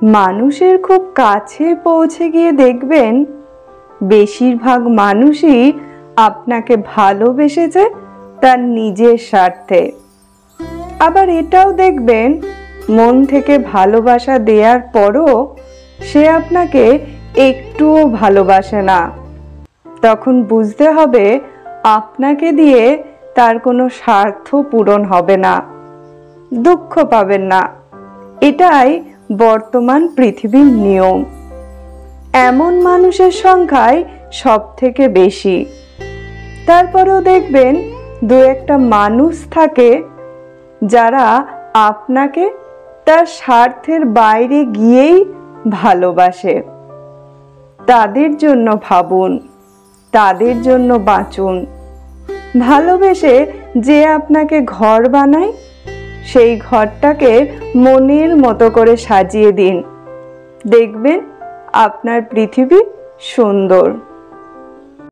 মানুষের খুব কাছে পৌঁছে গিয়ে দেখবেন বেশিরভাগ মানুষই আপনাকে ভালোবেসেছে তার নিজের স্বার্থে। আবার এটাও দেখবেন মন থেকে ভালোবাসা দেওয়ার পরও সে আপনাকে একটুও ভালোবাসে না। তখন বুঝতে হবে আপনাকে দিয়ে তার কোনো স্বার্থ পূরণ হবে না। দুঃখ পাবেন না, এটাই বর্তমান পৃথিবীর নিয়ম। এমন মানুষের সংখ্যাই সব থেকে বেশি। তারপরেও দেখবেন দু একটা মানুষ থাকে যারা আপনাকে তার স্বার্থের বাইরে গিয়েই ভালোবাসে। তাদের জন্য ভাবুন, তাদের জন্য বাঁচুন। ভালোবেসে যে আপনাকে ঘর বানায় সেই ঘরটাকে মনের মতো করে সাজিয়ে দিন। দেখবেন আপনার পৃথিবী সুন্দর।